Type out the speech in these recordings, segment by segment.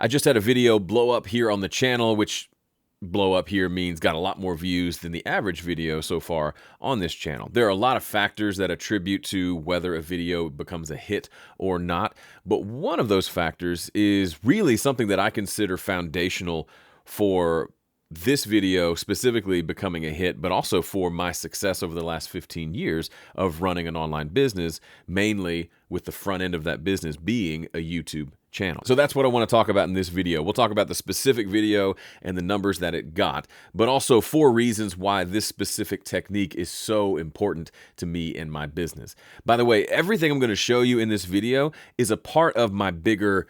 I just had a video blow up here on the channel, which blow up here means got a lot more views than the average video so far on this channel. There are a lot of factors that attribute to whether a video becomes a hit or not, but one of those factors is really something that I consider foundational for this video specifically becoming a hit, but also for my success over the last 15 years of running an online business, mainly with the front end of that business being a YouTube channel. So that's what I want to talk about in this video. We'll talk about the specific video and the numbers that it got, but also 4 reasons why this specific technique is so important to me and my business. By the way, everything I'm going to show you in this video is a part of my bigger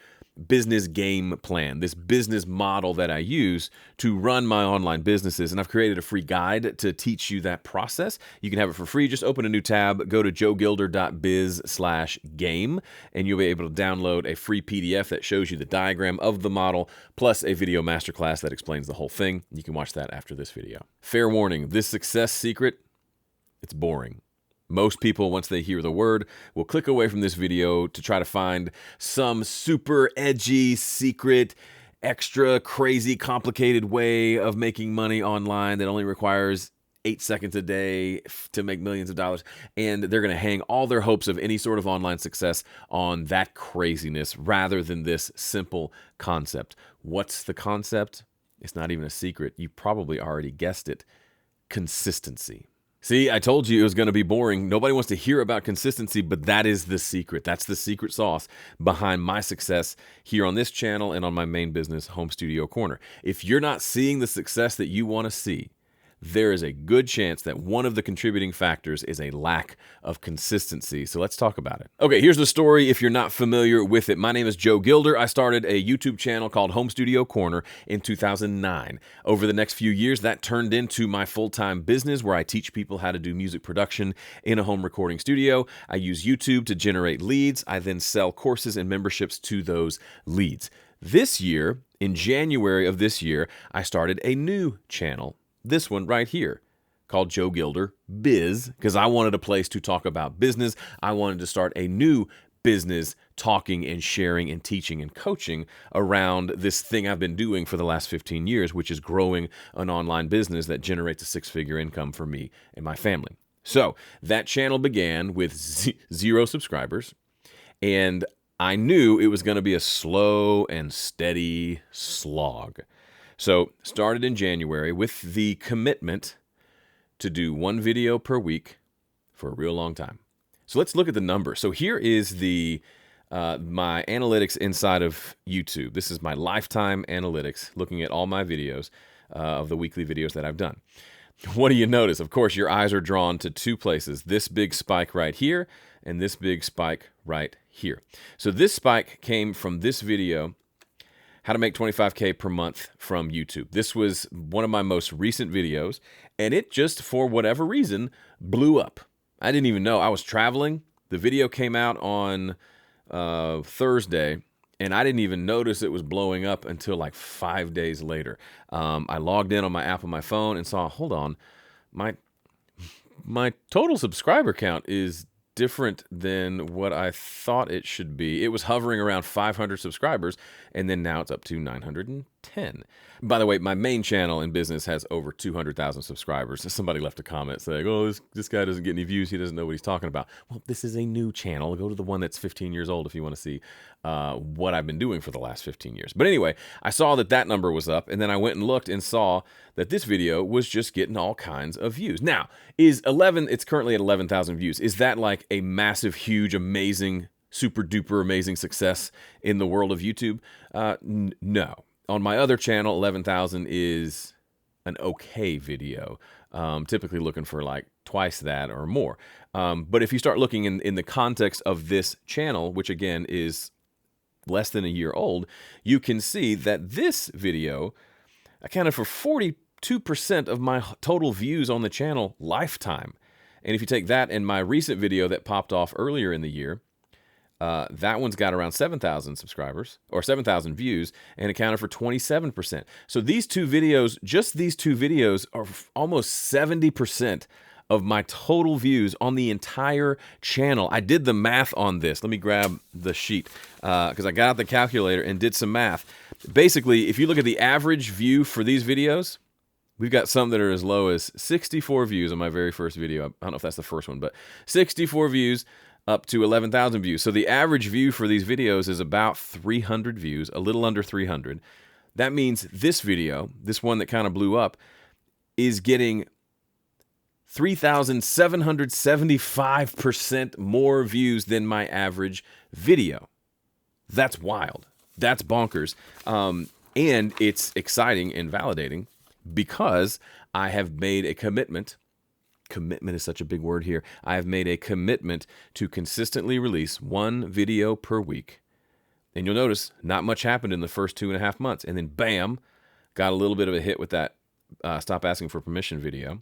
business game plan, this business model that I use to run my online businesses. And I've created a free guide to teach you that process. You can have it for free. Just open a new tab, go to joegilder.biz/game, and you'll be able to download a free PDF that shows you the diagram of the model, plus a video masterclass that explains the whole thing. You can watch that after this video. Fair warning, this success secret, it's boring. Most people, once they hear the word, will click away from this video to try to find some super edgy, secret, extra crazy, complicated way of making money online that only requires 8 seconds a day to make millions of dollars. And they're going to hang all their hopes of any sort of online success on that craziness rather than this simple concept. What's the concept? It's not even a secret. You probably already guessed it. Consistency. See, I told you it was going to be boring. Nobody wants to hear about consistency, but that is the secret. That's the secret sauce behind my success here on this channel and on my main business, Home Studio Corner. If you're not seeing the success that you want to see, there is a good chance that one of the contributing factors is a lack of consistency. So let's talk about it. Okay, here's the story if you're not familiar with it. My name is Joe Gilder. I started a YouTube channel called Home Studio Corner in 2009. Over the next few years, that turned into my full-time business where I teach people how to do music production in a home recording studio. I use YouTube to generate leads. I then sell courses and memberships to those leads. This year, in January of this year, I started a new channel. This one right here called Joe Gilder Biz, because I wanted a place to talk about business. I wanted to start a new business talking and sharing and teaching and coaching around this thing I've been doing for the last 15 years, which is growing an online business that generates a 6-figure income for me and my family. So that channel began with 0 subscribers, and I knew it was going to be a slow and steady slog. So started in January with the commitment to do 1 video per week for a real long time. So let's look at the numbers. So here is the my analytics inside of YouTube. This is my lifetime analytics, looking at all my videos of the weekly videos that I've done. What do you notice? Of course, your eyes are drawn to 2 places, this big spike right here and this big spike right here. So this spike came from this video, how to make $25K per month from YouTube. This was one of my most recent videos, and it just, for whatever reason, blew up. I didn't even know. I was traveling. The video came out on Thursday, and I didn't even notice it was blowing up until like 5 days later. I logged in on my app on my phone and saw, hold on, my total subscriber count is different than what I thought it should be. It was hovering around 500 subscribers, and then now it's up to 910. By the way, my main channel in business has over 200,000 subscribers. Somebody left a comment saying, oh, this guy doesn't get any views. He doesn't know what he's talking about. Well, this is a new channel. Go to the one that's 15 years old if you want to see what I've been doing for the last 15 years. But anyway, I saw that number was up, and then I went and looked and saw that this video was just getting all kinds of views. Now, it's currently at 11,000 views. Is that like a massive, huge, amazing, super duper amazing success in the world of YouTube? No. On my other channel, 11,000 is an okay video. Typically looking for like twice that or more. But if you start looking in the context of this channel, which again is less than a year old, you can see that this video accounted for 42% of my total views on the channel lifetime. And if you take that and my recent video that popped off earlier in the year, that one's got around 7,000 subscribers or 7,000 views and accounted for 27%. So these 2 videos, just these 2 videos are almost 70% of my total views on the entire channel. I did the math on this. Let me grab the sheet because I got out the calculator and did some math. Basically, if you look at the average view for these videos, we've got some that are as low as 64 views on my very first video. I don't know if that's the first one, but 64 views up to 11,000 views. So the average view for these videos is about 300 views, a little under 300. That means this video, this one that kind of blew up, is getting 3,775% more views than my average video. That's wild. That's bonkers. And it's exciting and validating because I have made a commitment. Commitment is such a big word here. I have made a commitment to consistently release one video per week. And you'll notice not much happened in the first 2.5 months. And then bam, got a little bit of a hit with that Stop Asking for Permission video.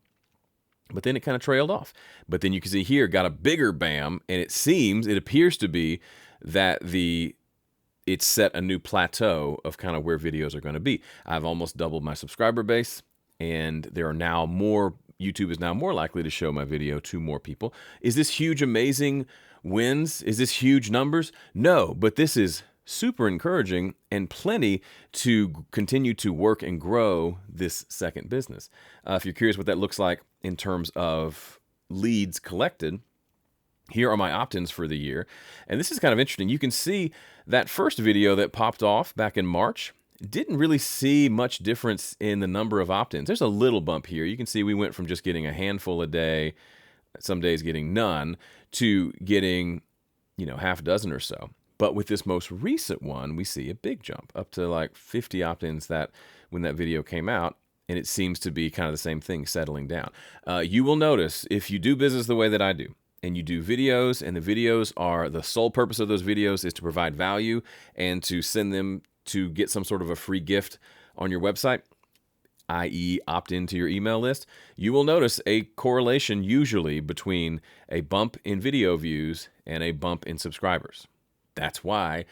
But then it kind of trailed off. But then you can see here, got a bigger bam. And it appears to be that it's set a new plateau of kind of where videos are going to be. I've almost doubled my subscriber base, and there are now YouTube is now more likely to show my video to more people. Is this huge, amazing wins? Is this huge numbers? No, but this is super encouraging and plenty to continue to work and grow this second business. If you're curious what that looks like in terms of leads collected, here are my opt-ins for the year. And this is kind of interesting. You can see that first video that popped off back in March didn't really see much difference in the number of opt-ins. There's a little bump here. You can see we went from just getting a handful a day, some days getting none, to getting, half a dozen or so. But with this most recent one, we see a big jump up to like 50 opt-ins when that video came out. And it seems to be kind of the same thing settling down. You will notice if you do business the way that I do, and you do videos, and the videos are, the sole purpose of those videos is to provide value and to send them to get some sort of a free gift on your website, i.e. opt into your email list, you will notice a correlation usually between a bump in video views and a bump in subscribers. That's why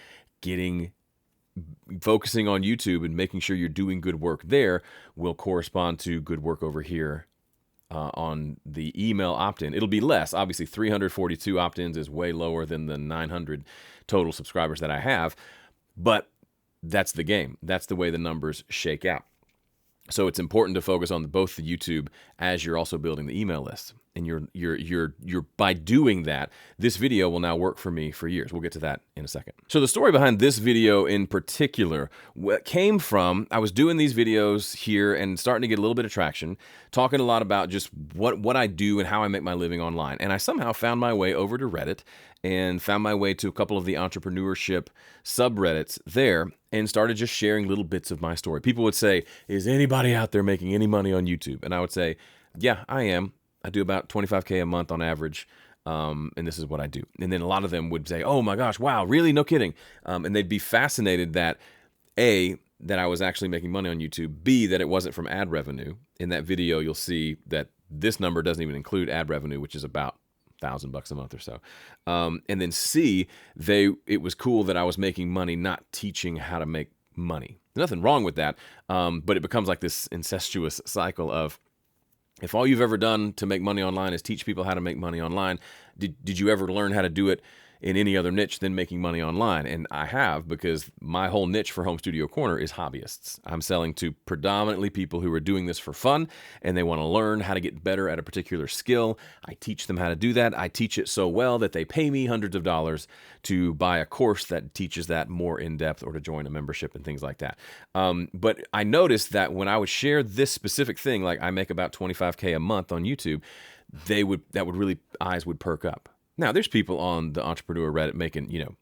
focusing on YouTube and making sure you're doing good work there will correspond to good work over here on the email opt-in. It'll be less. Obviously, 342 opt-ins is way lower than the 900 total subscribers that I have, but that's the game. That's the way the numbers shake out. So it's important to focus on both the YouTube as you're also building the email list. And you're by doing that, this video will now work for me for years. We'll get to that in a second. So the story behind this video in particular came from, I was doing these videos here and starting to get a little bit of traction, talking a lot about just what I do and how I make my living online. And I somehow found my way over to Reddit and found my way to a couple of the entrepreneurship subreddits there and started just sharing little bits of my story. People would say, is anybody out there making any money on YouTube? And I would say, yeah, I am. I do about 25K a month on average, and this is what I do. And then a lot of them would say, oh my gosh, wow, really? No kidding. And they'd be fascinated that, A, that I was actually making money on YouTube, B, that it wasn't from ad revenue. In that video, you'll see that this number doesn't even include ad revenue, which is about $1,000 a month or so. And then C, it was cool that I was making money, not teaching how to make money. There's nothing wrong with that, but it becomes like this incestuous cycle of, if all you've ever done to make money online is teach people how to make money online, did you ever learn how to do it in any other niche than making money online? And I have, because my whole niche for Home Studio Corner is hobbyists. I'm selling to predominantly people who are doing this for fun and they want to learn how to get better at a particular skill. I teach them how to do that. I teach it so well that they pay me hundreds of dollars to buy a course that teaches that more in depth or to join a membership and things like that. But I noticed that when I would share this specific thing, like I make about 25K a month on YouTube, eyes would perk up. Now, there's people on the entrepreneur Reddit making,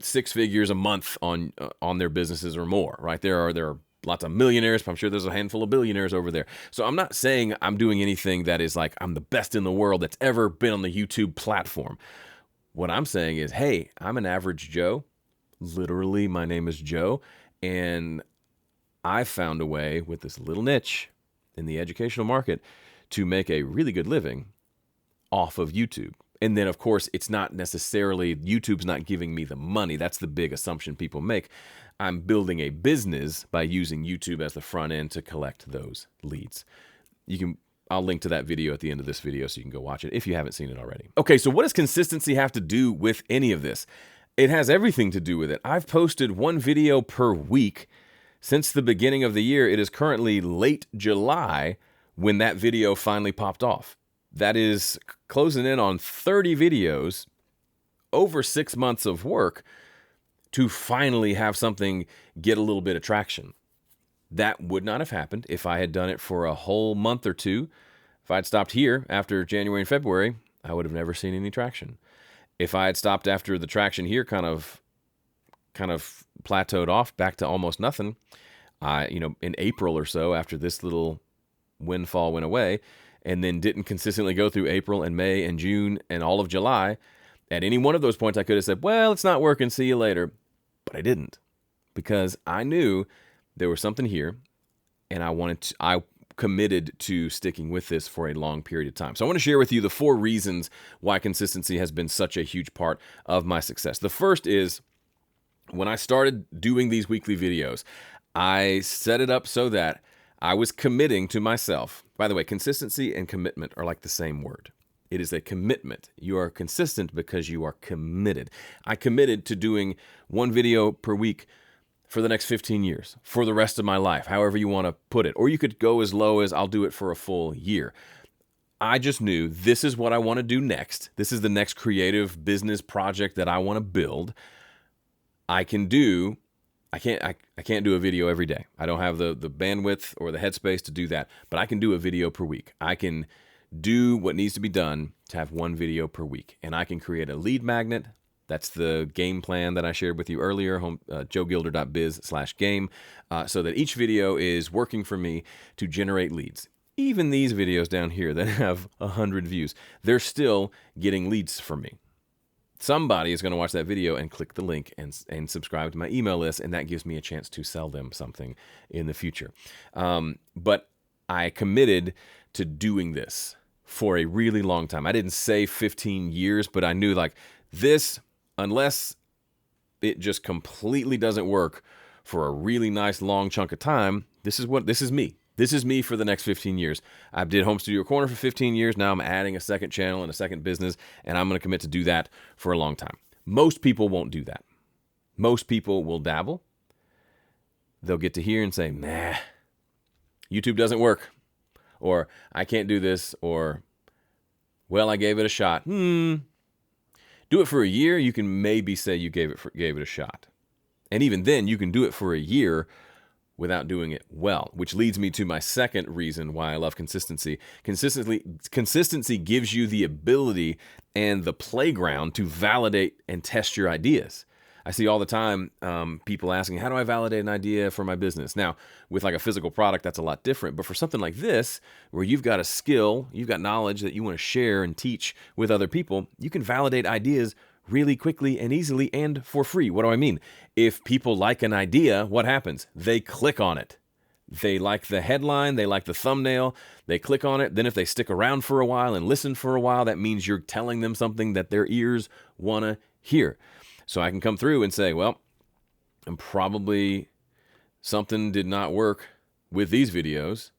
6 figures a month on their businesses or more, right? There are lots of millionaires, but I'm sure there's a handful of billionaires over there. So I'm not saying I'm doing anything that is like I'm the best in the world that's ever been on the YouTube platform. What I'm saying is, hey, I'm an average Joe. Literally, my name is Joe, and I found a way with this little niche in the educational market to make a really good living off of YouTube. And then, of course, it's not necessarily, YouTube's not giving me the money. That's the big assumption people make. I'm building a business by using YouTube as the front end to collect those leads. I'll link to that video at the end of this video so you can go watch it if you haven't seen it already. Okay, so what does consistency have to do with any of this? It has everything to do with it. I've posted one video per week since the beginning of the year. It is currently late July when that video finally popped off. That is closing in on 30 videos, over 6 months of work to finally have something get a little bit of traction. That would not have happened if I had done it for a whole month or two. If I'd stopped here after January and February, I would have never seen any traction. If I had stopped after the traction here kind of plateaued off back to almost nothing, in April or so, after this little windfall went away, and then didn't consistently go through April and May and June and all of July, at any one of those points I could have said, well, it's not working, see you later. But I didn't, because I knew there was something here, and I committed to sticking with this for a long period of time. So I want to share with you the 4 reasons why consistency has been such a huge part of my success. The first is, when I started doing these weekly videos, I set it up so that I was committing to myself. By the way, consistency and commitment are like the same word. It is a commitment. You are consistent because you are committed. I committed to doing one video per week for the next 15 years, for the rest of my life, however you want to put it. Or you could go as low as I'll do it for a full year. I just knew this is what I want to do next. This is the next creative business project that I want to build. I can't do a video every day. I don't have the bandwidth or the headspace to do that, but I can do a video per week. I can do what needs to be done to have one video per week, and I can create a lead magnet. That's the game plan that I shared with you earlier, joegilder.biz/game, so that each video is working for me to generate leads. Even these videos down here that have 100 views, they're still getting leads for me. Somebody is going to watch that video and click the link and subscribe to my email list, and that gives me a chance to sell them something in the future. But I committed to doing this for a really long time. I didn't say 15 years, but I knew like this, unless it just completely doesn't work for a really nice long chunk of time, this is me. This is me for the next 15 years. I did Home Studio Corner for 15 years. Now I'm adding a second channel and a second business, and I'm going to commit to do that for a long time. Most people won't do that. Most people will dabble. They'll get to here and say, nah, YouTube doesn't work, or I can't do this, or, well, I gave it a shot. Do it for a year, you can maybe say you gave it a shot. And even then, you can do it for a year without doing it well, which leads me to my second reason why I love consistency. Consistency gives you the ability and the playground to validate and test your ideas. I see all the time people asking, how do I validate an idea for my business? Now, with like a physical product, that's a lot different. But for something like this, where you've got a skill, you've got knowledge that you want to share and teach with other people, you can validate ideas really quickly and easily and for free. What do I mean? If people like an idea, what happens? They click on it. They like the headline, they like the thumbnail, they click on it. Then if they stick around for a while and listen for a while, that means you're telling them something that their ears want to hear. So I can come through and say, well, and probably something did not work with these videos,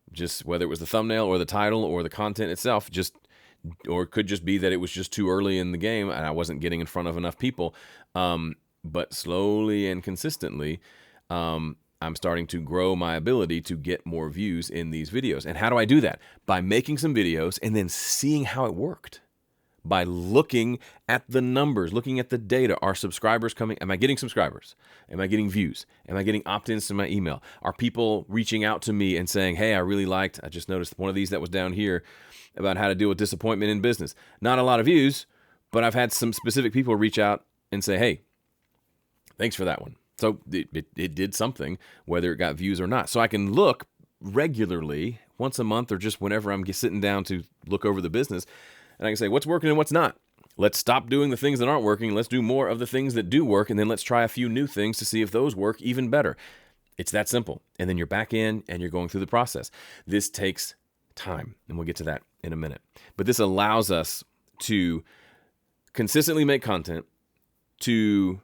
just whether it was the thumbnail or the title or the content itself, or it could just be that it was just too early in the game and I wasn't getting in front of enough people. But slowly and consistently, I'm starting to grow my ability to get more views in these videos. And how do I do that? By making some videos and then seeing how it worked. By looking at the numbers, looking at the data. Are subscribers coming? Am I getting subscribers? Am I getting views? Am I getting opt-ins to my email? Are people reaching out to me and saying, hey, I just noticed one of these that was down here about how to deal with disappointment in business. Not a lot of views, but I've had some specific people reach out and say, hey, thanks for that one. So it did something, whether it got views or not. So I can look regularly, once a month or just whenever I'm sitting down to look over the business, and I can say what's working and what's not. Let's stop doing the things that aren't working. Let's do more of the things that do work, and then let's try a few new things to see if those work even better. It's that simple. And then you're back in and you're going through the process. This takes time, and we'll get to that in a minute. But this allows us to consistently make content, to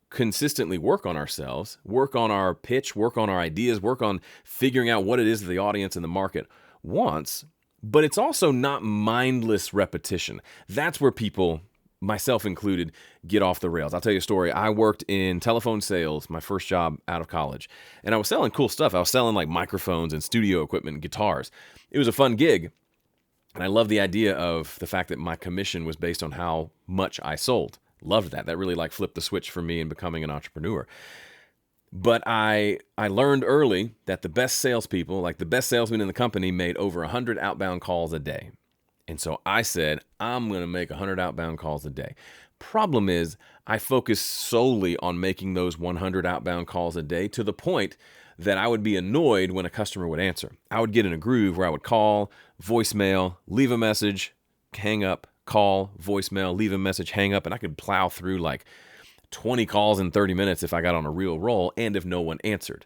consistently work on ourselves, work on our pitch, work on our ideas, work on figuring out what it is that the audience and the market wants. But it's also not mindless repetition. That's where people myself included, get off the rails. I'll tell you a story. I worked in telephone sales, my first job out of college, and I was selling cool stuff. I was selling like microphones and studio equipment and guitars. It was a fun gig, and I loved the idea of the fact that my commission was based on how much I sold. Loved that. That really like flipped the switch for me in becoming an entrepreneur. But I learned early that the best salespeople, like the best salesmen in the company, made over 100 outbound calls a day. And so I said, I'm going to make 100 outbound calls a day. Problem is, I focused solely on making those 100 outbound calls a day to the point that I would be annoyed when a customer would answer. I would get in a groove where I would call, voicemail, leave a message, hang up, call, voicemail, leave a message, hang up, and I could plow through like 20 calls in 30 minutes if I got on a real roll and if no one answered.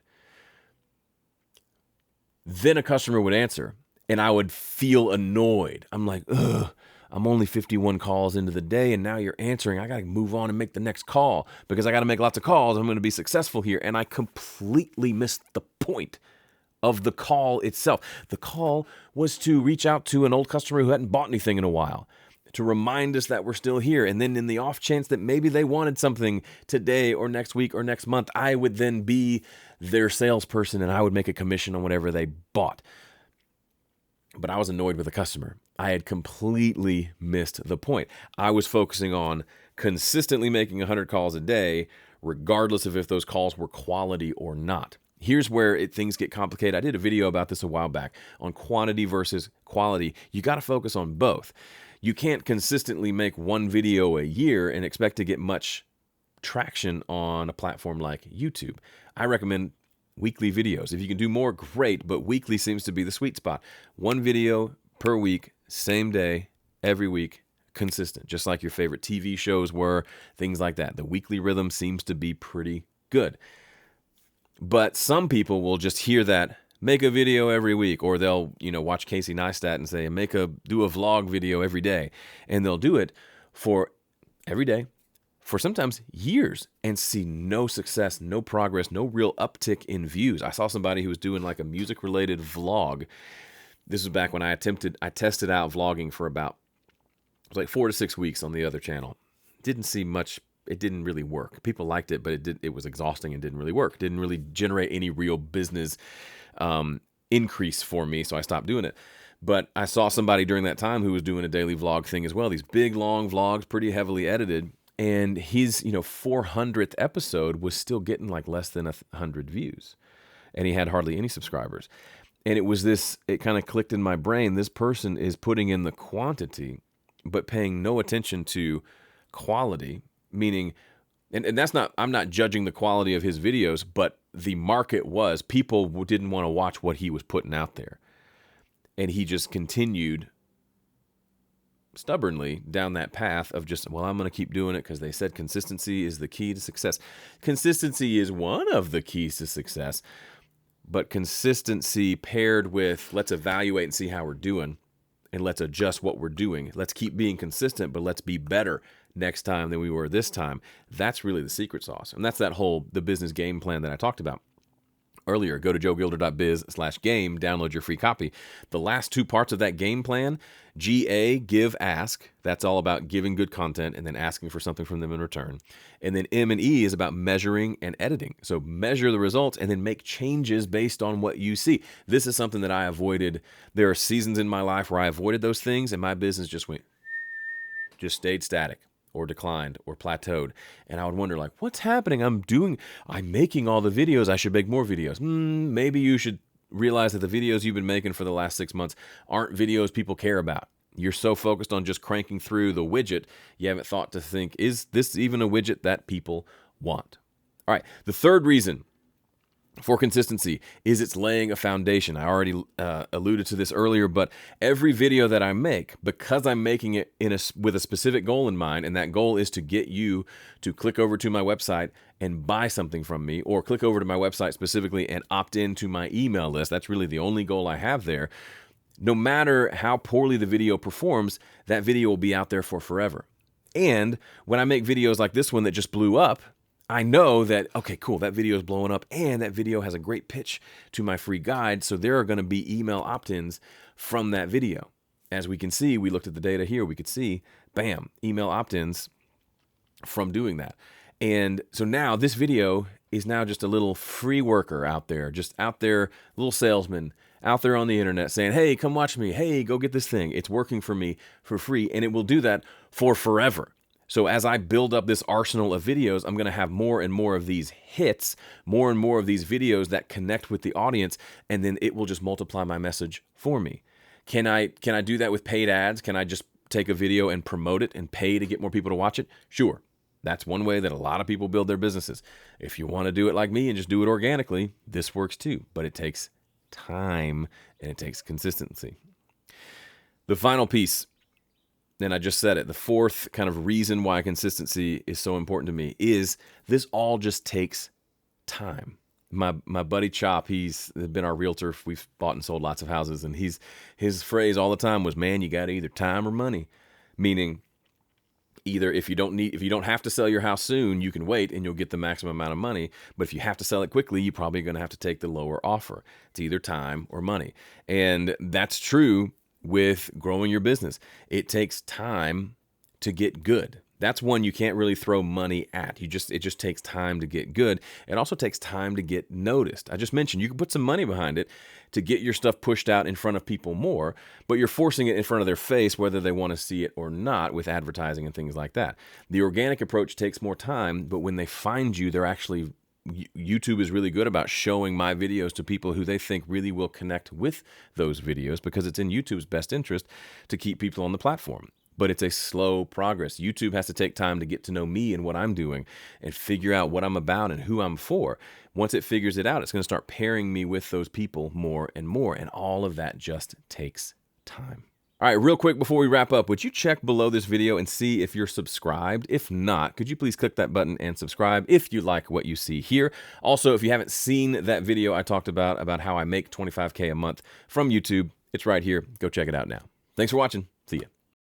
Then a customer would answer and I would feel annoyed. I'm like, ugh, I'm only 51 calls into the day and now you're answering. I got to move on and make the next call because I got to make lots of calls. I'm going to be successful here. And I completely missed the point of the call itself. The call was to reach out to an old customer who hadn't bought anything in a while, to remind us that we're still here. And then in the off chance that maybe they wanted something today or next week or next month, I would then be their salesperson and I would make a commission on whatever they bought. But I was annoyed with the customer. I had completely missed the point. I was focusing on consistently making 100 calls a day, regardless of if those calls were quality or not. Here's where things get complicated. I did a video about this a while back on quantity versus quality. You got to focus on both. You can't consistently make one video a year and expect to get much traction on a platform like YouTube. I recommend weekly videos. If you can do more, great, but weekly seems to be the sweet spot. One video per week, same day, every week, consistent, just like your favorite TV shows were, things like that. The weekly rhythm seems to be pretty good. But some people will just hear that, make a video every week, or they'll, watch Casey Neistat and say, do a vlog video every day. And they'll do it for every day, for sometimes years, and see no success, no progress, no real uptick in views. I saw somebody who was doing like a music-related vlog. This was back when I tested out vlogging for about, it was like 4 to 6 weeks on the other channel. Didn't see much. It didn't really work. People liked it, but it was exhausting and didn't really work. Didn't really generate any real business increase for me, so I stopped doing it. But I saw somebody during that time who was doing a daily vlog thing as well. These big, long vlogs, pretty heavily edited. And his, 400th episode was still getting like less than 100 views. And he had hardly any subscribers. And it kind of clicked in my brain. This person is putting in the quantity, but paying no attention to quality, meaning, and that's not, I'm not judging the quality of his videos, but the market was, people didn't want to watch what he was putting out there. And he just continued stubbornly down that path of just, well, I'm going to keep doing it because they said consistency is the key to success. Consistency is one of the keys to success, but consistency paired with let's evaluate and see how we're doing and let's adjust what we're doing. Let's keep being consistent, but let's be better next time than we were this time. That's really the secret sauce. And that's the business game plan that I talked about earlier. Go to joegilder.biz/game, download your free copy. The last two parts of that game plan, GA, give, ask. That's all about giving good content and then asking for something from them in return. And then M and E is about measuring and editing. So measure the results and then make changes based on what you see. This is something that I avoided. There are seasons in my life where I avoided those things and my business just stayed static, or declined, or plateaued. And I would wonder, like, what's happening? I'm making all the videos. I should make more videos. Maybe you should realize that the videos you've been making for the last 6 months aren't videos people care about. You're so focused on just cranking through the widget, you haven't thought to think, is this even a widget that people want? All right, the third reason for consistency is it's laying a foundation. I already alluded to this earlier, but every video that I make, because I'm making it with a specific goal in mind, and that goal is to get you to click over to my website and buy something from me, or click over to my website specifically and opt into my email list. That's really the only goal I have there. No matter how poorly the video performs, that video will be out there for forever. And when I make videos like this one that just blew up, I know that, okay, cool, that video is blowing up and that video has a great pitch to my free guide. So there are going to be email opt-ins from that video. As we can see, we looked at the data here, we could see bam, email opt-ins from doing that. And so now this video is now just a little free worker out there, just out there, little salesman out there on the internet saying, hey, come watch me. Hey, go get this thing. It's working for me for free. And it will do that for forever. So as I build up this arsenal of videos, I'm going to have more and more of these hits, more and more of these videos that connect with the audience, and then it will just multiply my message for me. Can I do that with paid ads? Can I just take a video and promote it and pay to get more people to watch it? Sure. That's one way that a lot of people build their businesses. If you want to do it like me and just do it organically, this works too. But it takes time and it takes consistency. The final piece, and I just said it, the fourth kind of reason why consistency is so important to me is this all just takes time. My buddy Chop, he's been our realtor. We've bought and sold lots of houses, and his phrase all the time was, man, you got either time or money. Meaning, either if you don't have to sell your house soon, you can wait and you'll get the maximum amount of money. But if you have to sell it quickly, you're probably going to have to take the lower offer. It's either time or money. And that's true with growing your business. It takes time to get good. That's one you can't really throw money at. It just takes time to get good. It also takes time to get noticed. I just mentioned you can put some money behind it to get your stuff pushed out in front of people more, but you're forcing it in front of their face whether they want to see it or not with advertising and things like that. The organic approach takes more time, but when they find you, YouTube is really good about showing my videos to people who they think really will connect with those videos because it's in YouTube's best interest to keep people on the platform. But it's a slow progress. YouTube has to take time to get to know me and what I'm doing and figure out what I'm about and who I'm for. Once it figures it out, it's going to start pairing me with those people more and more. And all of that just takes time. All right, real quick before we wrap up, would you check below this video and see if you're subscribed? If not, could you please click that button and subscribe if you like what you see here? Also, if you haven't seen that video I talked about how I make $25K a month from YouTube, it's right here. Go check it out now. Thanks for watching. See ya.